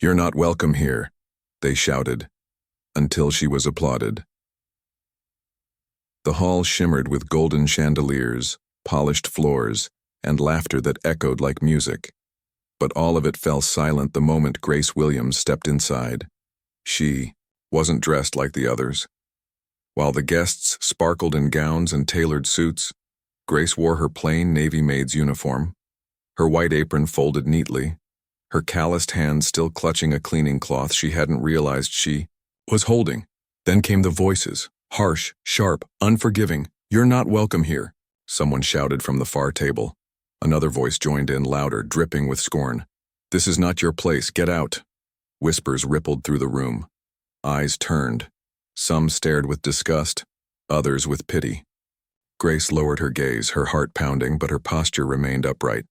"You're not welcome here," they shouted, until she was applauded. The hall shimmered with golden chandeliers, polished floors, and laughter that echoed like music. But all of it fell silent the moment Grace Williams stepped inside. She wasn't dressed like the others. While the guests sparkled in gowns and tailored suits, Grace wore her plain Navy maid's uniform, her white apron folded neatly, her calloused hands still clutching a cleaning cloth she hadn't realized she was holding. Then came the voices, harsh, sharp, unforgiving. "You're not welcome here," someone shouted from the far table. Another voice joined in, louder, dripping with scorn. "This is not your place, get out." Whispers rippled through the room. Eyes turned. Some stared with disgust, others with pity. Grace lowered her gaze, her heart pounding, but her posture remained upright.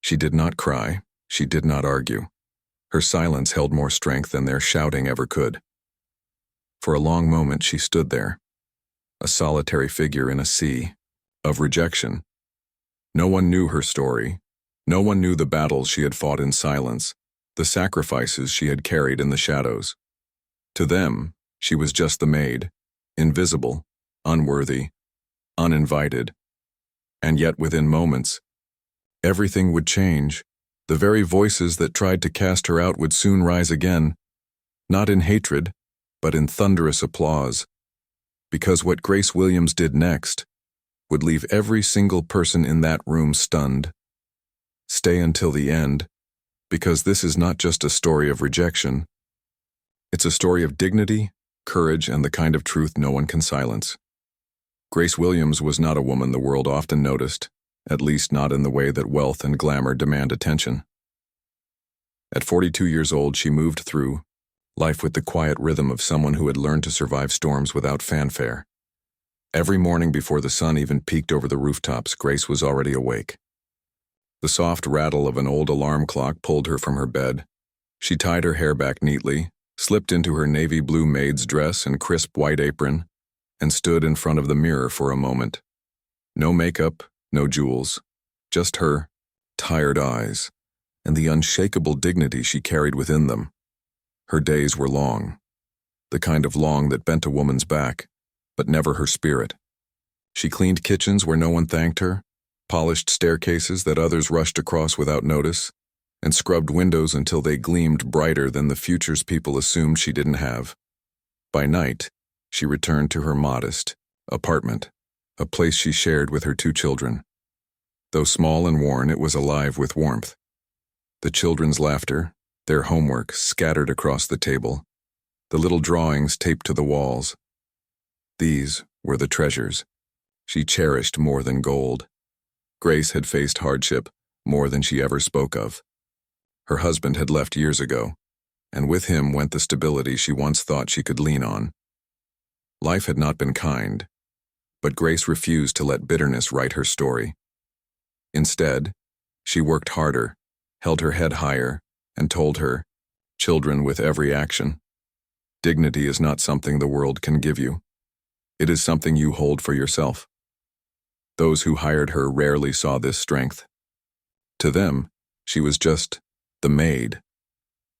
She did not cry, she did not argue. Her silence held more strength than their shouting ever could. For a long moment she stood there, a solitary figure in a sea of rejection. No one knew her story. No one knew the battles she had fought in silence, the sacrifices she had carried in the shadows. To them, she was just the maid, invisible, unworthy, uninvited. And yet within moments, everything would change. The very voices that tried to cast her out would soon rise again, not in hatred, but in thunderous applause. Because what Grace Williams did next would leave every single person in that room stunned. Stay until the end, because this is not just a story of rejection. It's a story of dignity, courage, and the kind of truth no one can silence. Grace Williams was not a woman the world often noticed, at least not in the way that wealth and glamour demand attention. At 42 years old, she moved through life with the quiet rhythm of someone who had learned to survive storms without fanfare. Every morning before the sun even peeked over the rooftops, Grace was already awake. The soft rattle of an old alarm clock pulled her from her bed. She tied her hair back neatly, slipped into her navy blue maid's dress and crisp white apron, and stood in front of the mirror for a moment. No makeup, no jewels, just her tired eyes and the unshakable dignity she carried within them. Her days were long, the kind of long that bent a woman's back, but never her spirit. She cleaned kitchens where no one thanked her, polished staircases that others rushed across without notice, and scrubbed windows until they gleamed brighter than the futures people assumed she didn't have. By night, she returned to her modest apartment, a place she shared with her 2 children. Though small and worn, it was alive with warmth. The children's laughter, their homework scattered across the table, the little drawings taped to the walls. These were the treasures she cherished more than gold. Grace had faced hardship more than she ever spoke of. Her husband had left years ago, and with him went the stability she once thought she could lean on. Life had not been kind, but Grace refused to let bitterness write her story. Instead, she worked harder, held her head higher, and told her children with every action, dignity is not something the world can give you. It is something you hold for yourself. Those who hired her rarely saw this strength. To them, she was just the maid,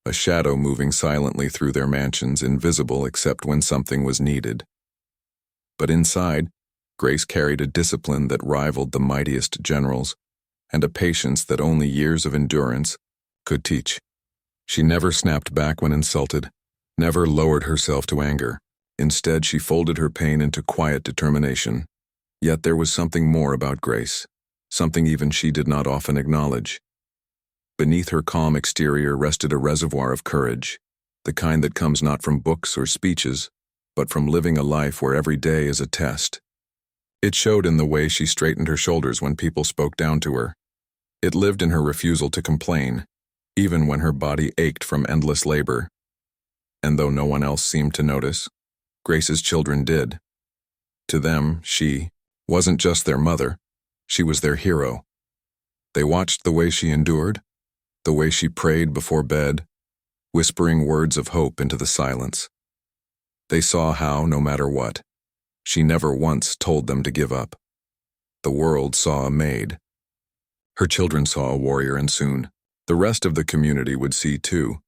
a shadow moving silently through their mansions, invisible except when something was needed. But inside, Grace carried a discipline that rivaled the mightiest generals, and a patience that only years of endurance could teach. She never snapped back when insulted, never lowered herself to anger. Instead, she folded her pain into quiet determination. Yet there was something more about Grace, something even she did not often acknowledge. Beneath her calm exterior rested a reservoir of courage, the kind that comes not from books or speeches, but from living a life where every day is a test. It showed in the way she straightened her shoulders when people spoke down to her. It lived in her refusal to complain, even when her body ached from endless labor. And though no one else seemed to notice, Grace's children did. To them, she wasn't just their mother, she was their hero. They watched the way she endured, the way she prayed before bed, whispering words of hope into the silence. They saw how, no matter what, she never once told them to give up. The world saw a maid. Her children saw a warrior, and soon, the rest of the community would see too.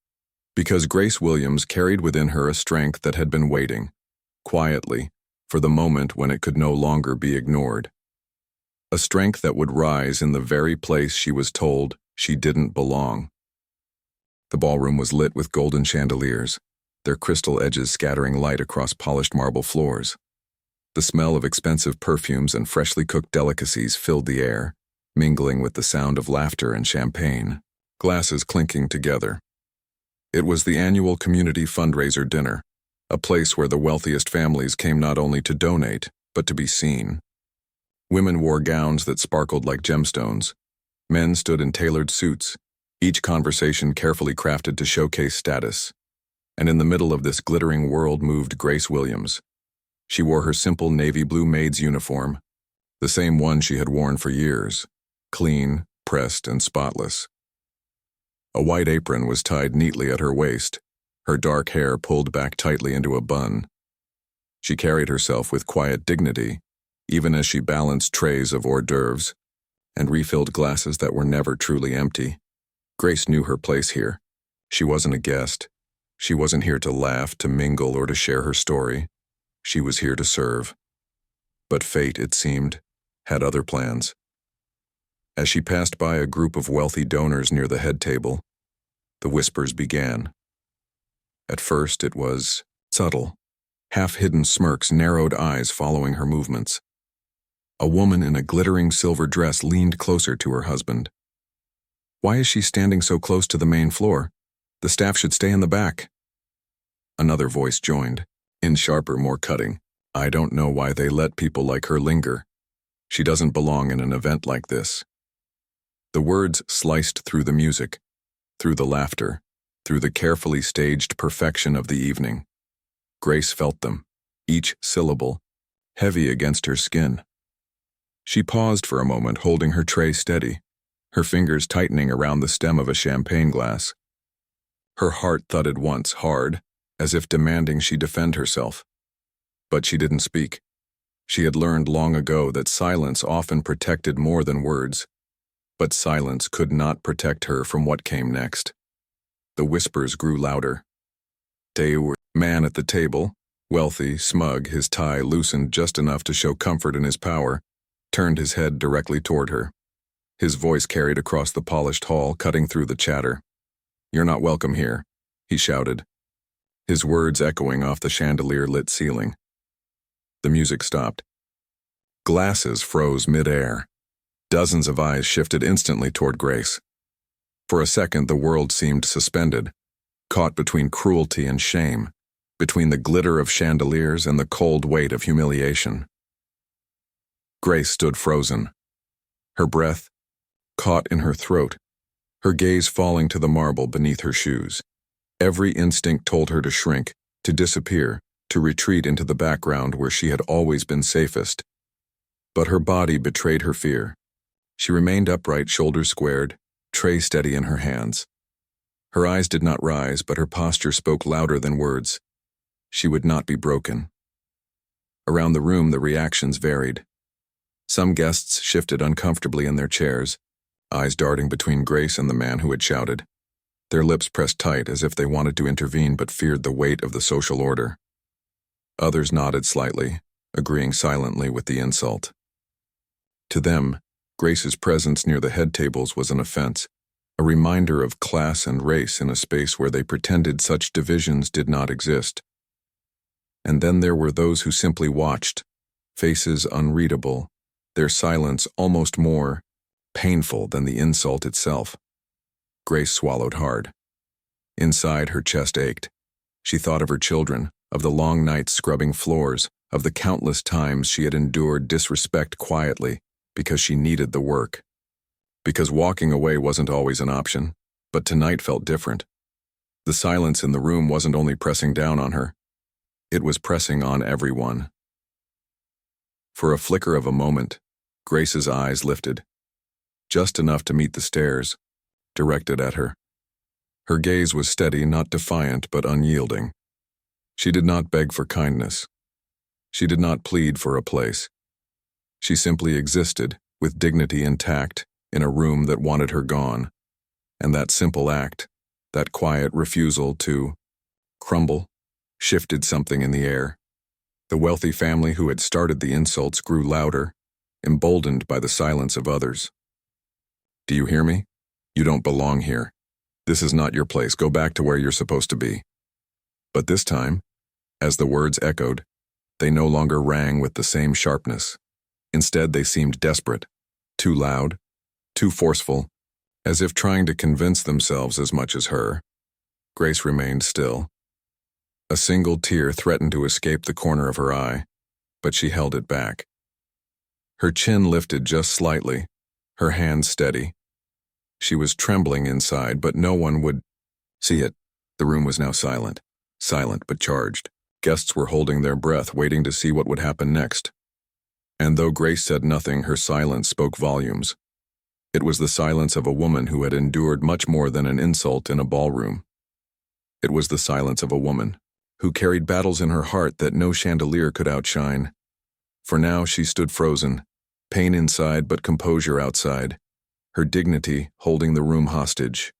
Because Grace Williams carried within her a strength that had been waiting, quietly, for the moment when it could no longer be ignored. A strength that would rise in the very place she was told she didn't belong. The ballroom was lit with golden chandeliers, their crystal edges scattering light across polished marble floors. The smell of expensive perfumes and freshly cooked delicacies filled the air, mingling with the sound of laughter and champagne, glasses clinking together. It was the annual community fundraiser dinner, a place where the wealthiest families came not only to donate, but to be seen. Women wore gowns that sparkled like gemstones. Men stood in tailored suits, each conversation carefully crafted to showcase status. And in the middle of this glittering world moved Grace Williams. She wore her simple navy blue maid's uniform, the same one she had worn for years, clean, pressed, and spotless. A white apron was tied neatly at her waist, her dark hair pulled back tightly into a bun. She carried herself with quiet dignity, even as she balanced trays of hors d'oeuvres and refilled glasses that were never truly empty. Grace knew her place here. She wasn't a guest. She wasn't here to laugh, to mingle, or to share her story. She was here to serve. But fate, it seemed, had other plans. As she passed by a group of wealthy donors near the head table, the whispers began. At first it was subtle, half-hidden smirks, narrowed eyes following her movements. A woman in a glittering silver dress leaned closer to her husband. "Why is she standing so close to the main floor? The staff should stay in the back." Another voice joined, in sharper, more cutting. "I don't know why they let people like her linger. She doesn't belong in an event like this." The words sliced through the music, through the laughter, through the carefully staged perfection of the evening. Grace felt them, each syllable, heavy against her skin. She paused for a moment, holding her tray steady, her fingers tightening around the stem of a champagne glass. Her heart thudded once, hard, as if demanding she defend herself. But she didn't speak. She had learned long ago that silence often protected more than words. But silence could not protect her from what came next. The whispers grew louder. They were man at the table, wealthy, smug, his tie loosened just enough to show comfort in his power, turned his head directly toward her. His voice carried across the polished hall, cutting through the chatter. "You're not welcome here," he shouted, his words echoing off the chandelier-lit ceiling. The music stopped. Glasses froze mid-air. Dozens of eyes shifted instantly toward Grace. For a second, the world seemed suspended, caught between cruelty and shame, between the glitter of chandeliers and the cold weight of humiliation. Grace stood frozen, her breath caught in her throat, her gaze falling to the marble beneath her shoes. Every instinct told her to shrink, to disappear, to retreat into the background where she had always been safest. But her body betrayed her fear. She remained upright, shoulders squared, tray steady in her hands. Her eyes did not rise, but her posture spoke louder than words. She would not be broken. Around the room, the reactions varied. Some guests shifted uncomfortably in their chairs, eyes darting between Grace and the man who had shouted. Their lips pressed tight as if they wanted to intervene but feared the weight of the social order. Others nodded slightly, agreeing silently with the insult. To them, Grace's presence near the head tables was an offense, a reminder of class and race in a space where they pretended such divisions did not exist. And then there were those who simply watched, faces unreadable, their silence almost more painful than the insult itself. Grace swallowed hard. Inside, her chest ached. She thought of her children, of the long nights scrubbing floors, of the countless times she had endured disrespect quietly because she needed the work. Because walking away wasn't always an option, but tonight felt different. The silence in the room wasn't only pressing down on her, it was pressing on everyone. For a flicker of a moment, Grace's eyes lifted, just enough to meet the stares, directed at her. Her gaze was steady, not defiant, but unyielding. She did not beg for kindness. She did not plead for a place. She simply existed, with dignity intact, in a room that wanted her gone. And that simple act, That quiet refusal to crumble shifted something in the air. The wealthy family who had started the insults grew louder, emboldened by the silence of others. "Do you hear me? You don't belong here. This is not your place. Go back to where you're supposed to be." But this time, as the words echoed, they no longer rang with the same sharpness. Instead, they seemed desperate, too loud, too forceful, as if trying to convince themselves as much as her. Grace remained still. A single tear threatened to escape the corner of her eye, but she held it back. Her chin lifted just slightly, her hands steady. She was trembling inside, but no one would see it. The room was now silent but charged. Guests were holding their breath, waiting to see what would happen next. And though Grace said nothing, her silence spoke volumes. It was the silence of a woman who had endured much more than an insult in a ballroom. It was the silence of a woman who carried battles in her heart that no chandelier could outshine. For now she stood frozen, pain inside but composure outside, her dignity holding the room hostage.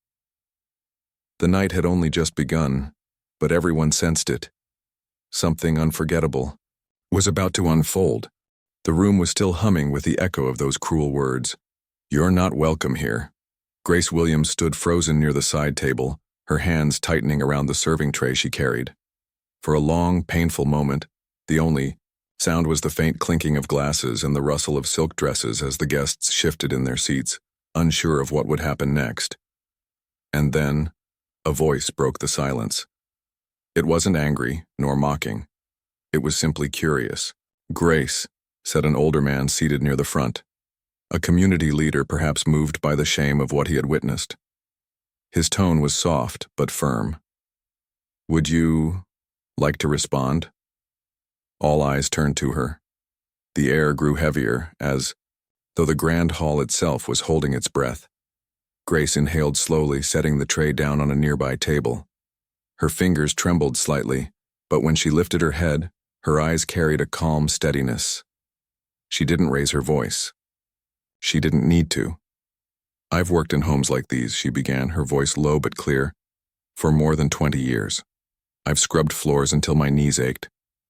The night had only just begun, but everyone sensed it. Something unforgettable was about to unfold. The room was still humming with the echo of those cruel words. "You're not welcome here." Grace Williams stood frozen near the side table, her hands tightening around the serving tray she carried. For a long, painful moment, the only sound was the faint clinking of glasses and the rustle of silk dresses as the guests shifted in their seats, unsure of what would happen next. And then, a voice broke the silence. It wasn't angry, nor mocking. It was simply curious. "Grace," said an older man seated near the front, a community leader perhaps moved by the shame of what he had witnessed. His tone was soft but firm. "Would you like to respond?" All eyes turned to her. The air grew heavier as, though the grand hall itself was holding its breath. Grace inhaled slowly, setting the tray down on a nearby table. Her fingers trembled slightly, but when she lifted her head, her eyes carried a calm steadiness. She didn't raise her voice. She didn't need to. "I've worked in homes like these," she began, her voice low but clear, "for more than 20 years. I've scrubbed floors until my knees ached,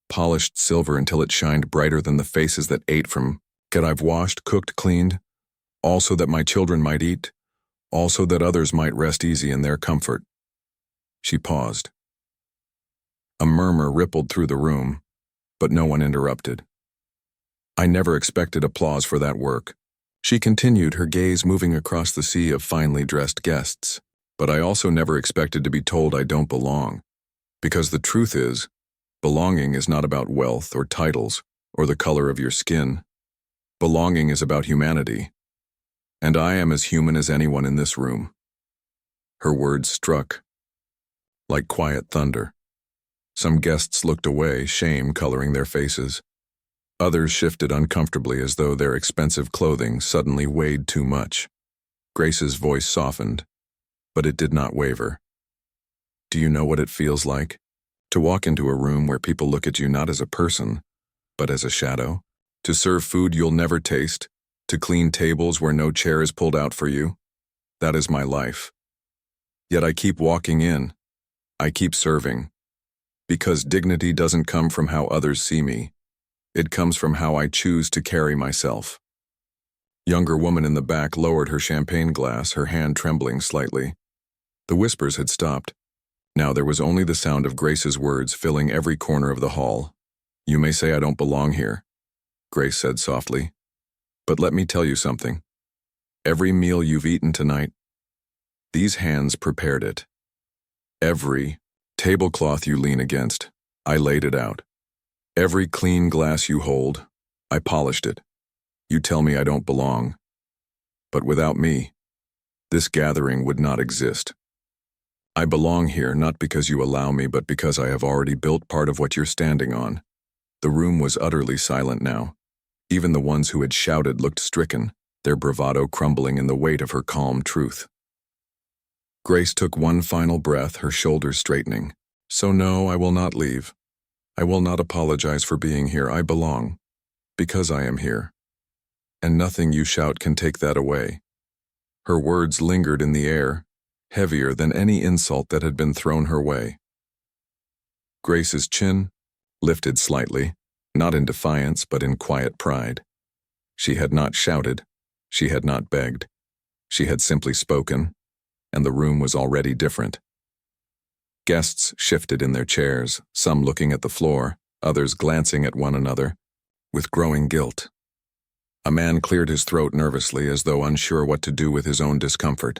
polished silver until it shined brighter than the faces that ate from it. I've washed, cooked, cleaned, all so that my children might eat, all so that others might rest easy in their comfort." She paused. A murmur rippled through the room, but no one interrupted. "I never expected applause for that work," she continued, her gaze moving across the sea of finely dressed guests. "But I also never expected to be told I don't belong. Because the truth is, belonging is not about wealth or titles or the color of your skin. Belonging is about humanity. And I am as human as anyone in this room." Her words struck like quiet thunder. Some guests looked away, shame coloring their faces. Others shifted uncomfortably as though their expensive clothing suddenly weighed too much. Grace's voice softened, but it did not waver. "Do you know what it feels like? To walk into a room where people look at you not as a person, but as a shadow? To serve food you'll never taste? To clean tables where no chair is pulled out for you? That is my life. Yet I keep walking in. I keep serving. Because dignity doesn't come from how others see me. It comes from how I choose to carry myself." Younger woman in the back lowered her champagne glass, her hand trembling slightly. The whispers had stopped. Now there was only the sound of Grace's words filling every corner of the hall. "You may say I don't belong here," Grace said softly. "But let me tell you something. Every meal you've eaten tonight, these hands prepared it. Every tablecloth you lean against, I laid it out. Every clean glass you hold, I polished it. You tell me I don't belong. But without me, this gathering would not exist. I belong here not because you allow me, but because I have already built part of what you're standing on." The room was utterly silent now. Even the ones who had shouted looked stricken, their bravado crumbling in the weight of her calm truth. Grace took one final breath, her shoulders straightening. "So no, I will not leave. I will not apologize for being here. I belong, because I am here. And nothing you shout can take that away." Her words lingered in the air, heavier than any insult that had been thrown her way. Grace's chin lifted slightly, not in defiance but in quiet pride. She had not shouted, she had not begged, she had simply spoken, and the room was already different. Guests shifted in their chairs, some looking at the floor, others glancing at one another, with growing guilt. A man cleared his throat nervously as though unsure what to do with his own discomfort.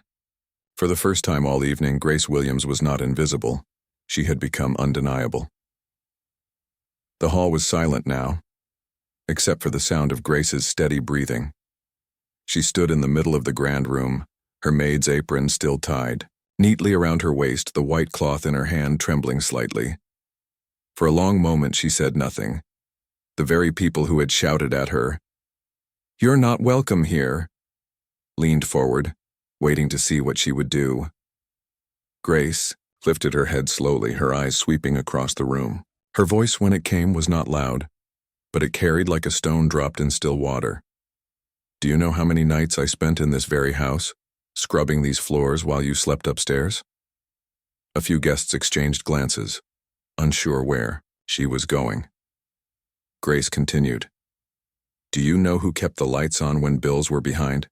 For the first time all evening, Grace Williams was not invisible. She had become undeniable. The hall was silent now, except for the sound of Grace's steady breathing. She stood in the middle of the grand room, her maid's apron still tied, neatly around her waist, the white cloth in her hand trembling slightly. For a long moment she said nothing. The very people who had shouted at her, "You're not welcome here," leaned forward, waiting to see what she would do. Grace lifted her head slowly, her eyes sweeping across the room. Her voice, when it came, was not loud, but it carried like a stone dropped in still water. "Do you know how many nights I spent in this very house, scrubbing these floors while you slept upstairs?" A few guests exchanged glances, unsure where she was going. Grace continued. "Do you know who kept the lights on when bills were behind?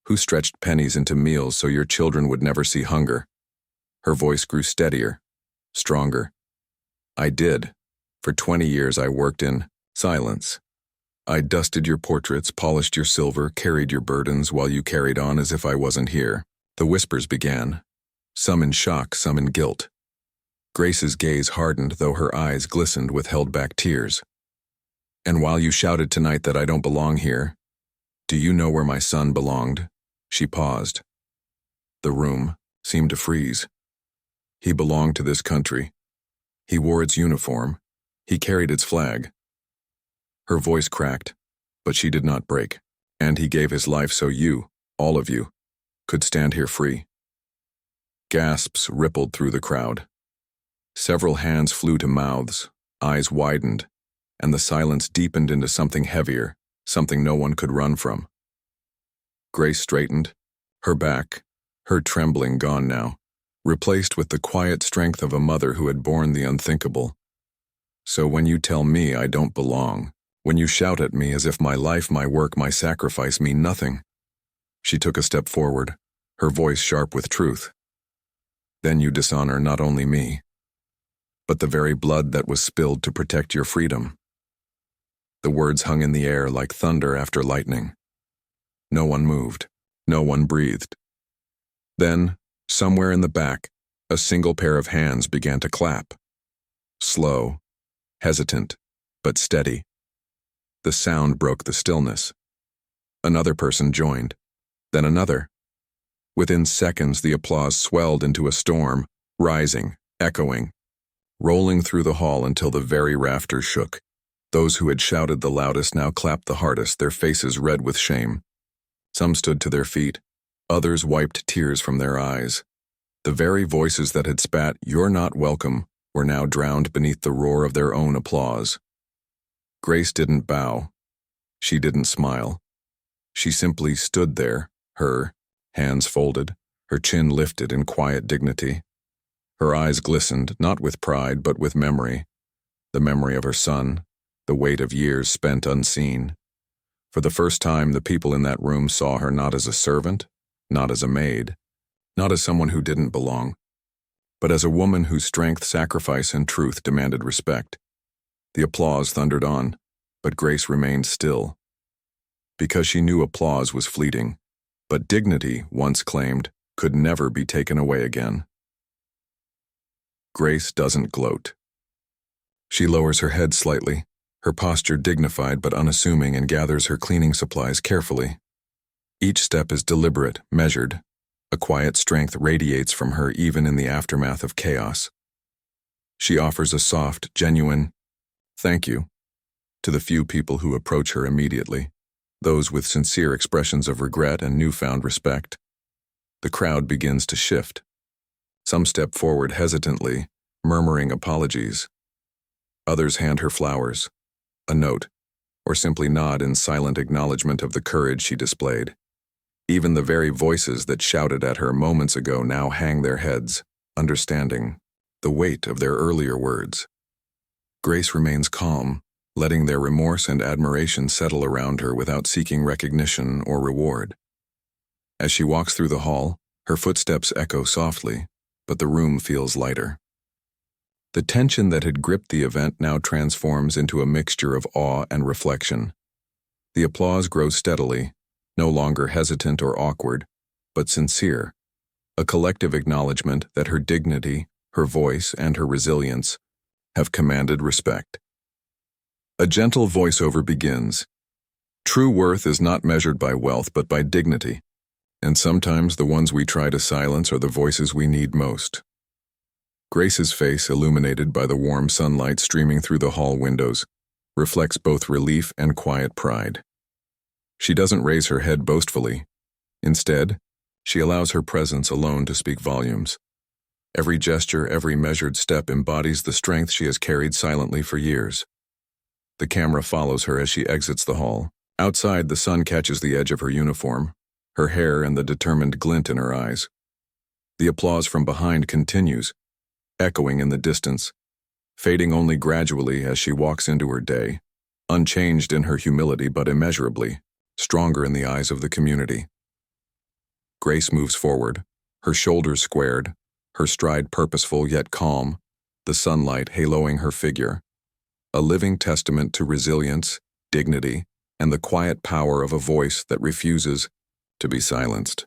Who stretched pennies into meals so your children would never see hunger?" Her voice grew steadier, stronger. "I did. For 20 years I worked in silence. I dusted your portraits, polished your silver, carried your burdens while you carried on as if I wasn't here." The whispers began, some in shock, some in guilt. Grace's gaze hardened, though her eyes glistened with held-back tears. "And while you shouted tonight that I don't belong here, do you know where my son belonged?" She paused. The room seemed to freeze. "He belonged to this country. He wore its uniform. He carried its flag." Her voice cracked, but she did not break. "And he gave his life so you, all of you, could stand here free." Gasps rippled through the crowd. Several hands flew to mouths, eyes widened, and the silence deepened into something heavier, something no one could run from. Grace straightened, her back, her trembling gone now, replaced with the quiet strength of a mother who had borne the unthinkable. "So when you tell me I don't belong, when you shout at me as if my life, my work, my sacrifice mean nothing." She took a step forward, her voice sharp with truth. "Then you dishonor not only me, but the very blood that was spilled to protect your freedom." The words hung in the air like thunder after lightning. No one moved, no one breathed. Then, somewhere in the back, a single pair of hands began to clap. Slow, hesitant, but steady. The sound broke the stillness. Another person joined, then another. Within seconds, the applause swelled into a storm, rising, echoing, rolling through the hall until the very rafters shook. Those who had shouted the loudest now clapped the hardest, their faces red with shame. Some stood to their feet, others wiped tears from their eyes. The very voices that had spat, "You're not welcome," were now drowned beneath the roar of their own applause. Grace didn't bow. She didn't smile. She simply stood there, her hands folded, her chin lifted in quiet dignity. Her eyes glistened, not with pride, but with memory. The memory of her son, the weight of years spent unseen. For the first time, the people in that room saw her not as a servant, not as a maid, not as someone who didn't belong, but as a woman whose strength, sacrifice, and truth demanded respect. The applause thundered on, but Grace remained still. Because she knew applause was fleeting, but dignity, once claimed, could never be taken away again. Grace doesn't gloat. She lowers her head slightly, her posture dignified but unassuming, and gathers her cleaning supplies carefully. Each step is deliberate, measured. A quiet strength radiates from her even in the aftermath of chaos. She offers a soft, genuine "thank you" to the few people who approach her immediately, those with sincere expressions of regret and newfound respect. The crowd begins to shift. Some step forward hesitantly, murmuring apologies. Others hand her flowers, a note, or simply nod in silent acknowledgement of the courage she displayed. Even the very voices that shouted at her moments ago now hang their heads, understanding the weight of their earlier words. Grace remains calm, letting their remorse and admiration settle around her without seeking recognition or reward. As she walks through the hall, her footsteps echo softly, but the room feels lighter. The tension that had gripped the event now transforms into a mixture of awe and reflection. The applause grows steadily, no longer hesitant or awkward, but sincere, a collective acknowledgement that her dignity, her voice, and her resilience have commanded respect. A gentle voiceover begins. True worth is not measured by wealth but by dignity, and sometimes the ones we try to silence are the voices we need most. Grace's face, illuminated by the warm sunlight streaming through the hall windows, reflects both relief and quiet pride. She doesn't raise her head boastfully. Instead, she allows her presence alone to speak volumes. Every gesture, every measured step embodies the strength she has carried silently for years. The camera follows her as she exits the hall. Outside, the sun catches the edge of her uniform, her hair and the determined glint in her eyes. The applause from behind continues, echoing in the distance, fading only gradually as she walks into her day, unchanged in her humility but immeasurably stronger in the eyes of the community. Grace moves forward, her shoulders squared, her stride purposeful yet calm, the sunlight haloing her figure, a living testament to resilience, dignity, and the quiet power of a voice that refuses to be silenced.